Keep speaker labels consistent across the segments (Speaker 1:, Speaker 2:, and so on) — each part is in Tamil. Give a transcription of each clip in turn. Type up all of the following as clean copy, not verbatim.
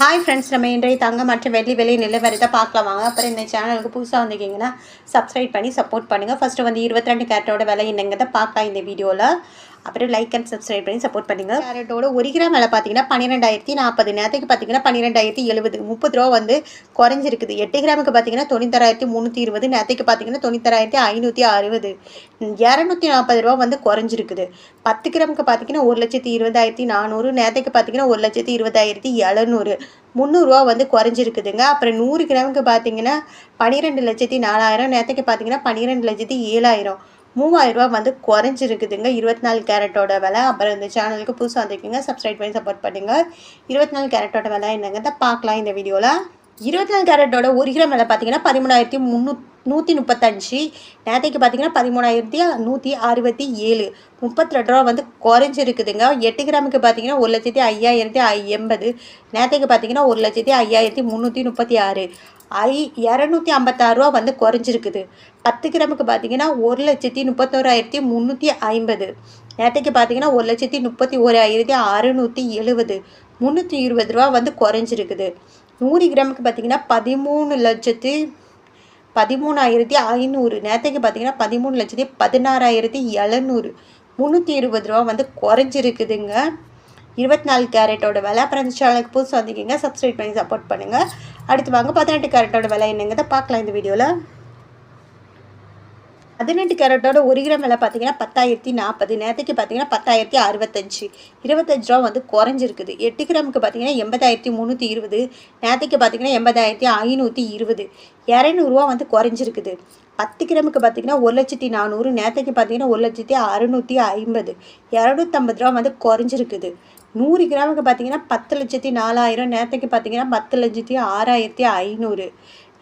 Speaker 1: ஹாய் ஃப்ரெண்ட்ஸ், நம்ம இன்றைய தங்கம் மற்றும் வெள்ளி விலை நிலவரத்தை பார்க்கலாம் வாங்க. அப்புறம் இந்த சேனலுக்கு புதுசாக வந்திருக்கீங்கன்னா சப்ஸ்கிரைப் பண்ணி சப்போர்ட் பண்ணுங்கள். ஃபஸ்ட்டு வந்து 22 கேரட்டோட விலை என்னங்கிறத பார்க்கலாம் இந்த வீடியோவில். அப்புறம் லைக் அண்ட் சப்ஸ்கிரைப் பண்ணி சப்போர்ட் பண்ணுங்கள். கேரட்டோட 1 கிராம் விலை பார்த்தீங்கன்னா 12,040. நேரத்துக்கு பார்த்தீங்கன்னா 12,070. 30 ரூபா வந்து குறைஞ்சிருக்குது. 8 கிராமுக்கு பார்த்தீங்கன்னா 96,320. நேரத்துக்கு பார்த்தீங்கன்னா 96,560. 240 ரூபா வந்து குறைஞ்சிருக்குது. 10 கிராமுக்கு பார்த்தீங்கன்னா 1,20,400. நேரத்துக்கு பார்த்தீங்கன்னா 1,20,700. 300 ரூபா வந்து குறைஞ்சிருக்குதுங்க. அப்புறம் 100 கிராமுக்கு பார்த்தீங்கன்னா 12,04,000. நேரத்துக்கு பார்த்தீங்கன்னா 12,07,000. 3000 ரூபா வந்து குறைஞ்சிருக்குதுங்க 24 கேரட்டோட விலை. அப்புறம் இந்த சேனலுக்கு புதுசாக வந்திருக்கீங்க சப்ஸ்கிரைப் பண்ணி சப்போர்ட் பண்ணுங்கள். 24 கேரட்டோட விலை என்னங்கிறத பார்க்கலாம் இந்த வீடியோவில். 24 கேரட்டோட 1 கிராம் விலை பார்த்தீங்கன்னா 13,135. நேரத்துக்கு பார்த்தீங்கன்னா 13,167. 32 ரூபா வந்து குறைஞ்சிருக்குதுங்க. 8 கிராமுக்கு பார்த்தீங்கன்னா 1,05,080. நேரத்துக்கு பார்த்தீங்கன்னா 1,05,336. 256 ரூபா வந்து குறைஞ்சிருக்குது. 10 கிராமுக்கு பார்த்தீங்கன்னா 1,31,350. நேரத்துக்கு பார்த்தீங்கன்னா 1,31,670. 320 ரூபா வந்து குறைஞ்சிருக்குது. 100 கிராமுக்கு பார்த்தீங்கன்னா 13,13,500. நேரத்துக்கு பார்த்தீங்கன்னா 13,16,700. 320 ரூபா வந்து குறைஞ்சிருக்குதுங்க 24 கேரட்டோட விலை. அப்புறம் இந்த சேனலுக்கு புதுசு வந்திருக்கீங்க சப்ஸ்கிரைப் பண்ணி சப்போர்ட் பண்ணுங்கள். அடுத்து வாங்க 18 கேரட்டோட விலை என்னங்கிறத பார்க்கலாம் இந்த வீடியோவில். 18 கேரட்டோட 1 கிராம் விலை பார்த்தீங்கன்னா 10,040. நேரத்துக்கு பார்த்தீங்கன்னா 10,065. 25 ரூபா வந்து குறைஞ்சிருக்குது. 8 கிராமுக்கு பார்த்தீங்கன்னா 80,320. நேரத்துக்கு பார்த்தீங்கன்னா 80,520. 200 ரூபா வந்து குறைஞ்சிருக்குது. 10 கிராமுக்கு பார்த்தீங்கன்னா 1,400. நேரத்துக்கு பார்த்தீங்கன்னா 1,650. 250 ரூபா வந்து குறைஞ்சிருக்குது. 100 கிராமுக்கு பார்த்தீங்கன்னா 10,04,000. நேரத்துக்கு பார்த்தீங்கன்னா 10,06,500.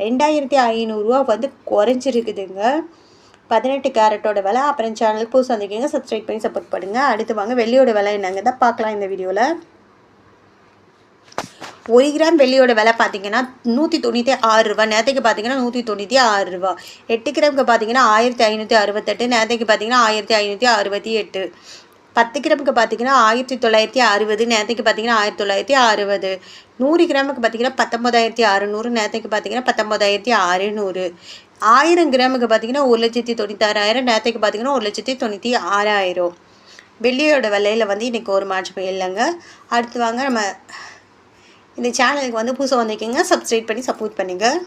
Speaker 1: 2,500 ரூபா வந்து குறைஞ்சிருக்குதுங்க 18 கேரட்டோட விலை. அப்புறம் சேனலுக்கு புதுசு வந்திருக்கீங்க சப்ஸ்கிரைப் பண்ணி சப்போர்ட் பண்ணுங்கள். அடுத்து வாங்க வெள்ளியோட விலை என்னங்கிறத பார்க்கலாம் இந்த வீடியோவில். 1 கிராம் வெள்ளியோட விலை பார்த்தீங்கன்னா 196 ரூபா. நேரத்துக்கு பார்த்தீங்கன்னா 196 ரூபா. 8 கிராமுக்கு பார்த்தீங்கன்னா 1,568. நேரத்துக்கு பார்த்தீங்கன்னா 1,568. 10 கிராமுக்கு பார்த்தீங்கன்னா 1,960. நேரத்துக்கு பார்த்தீங்கன்னா 1,960. 100 கிராமுக்கு பார்த்தீங்கன்னா 19,600. நேரத்துக்கு பார்த்தீங்கன்னா 19,600. 1000 கிராமுக்கு பார்த்தீங்கன்னா 1,96,000. நேரத்துக்கு பார்த்தீங்கன்னா 1,96,000. வெள்ளியோட விலையில் வந்து இன்றைக்கி ஒரு மாற்றமே இல்லைங்க. அடுத்து வாங்க நம்ம இந்த சேனலுக்கு வந்து புதுசாக வந்திருக்கீங்க சப்ஸ்கிரைப் பண்ணி சப்போர்ட் பண்ணுங்கள்.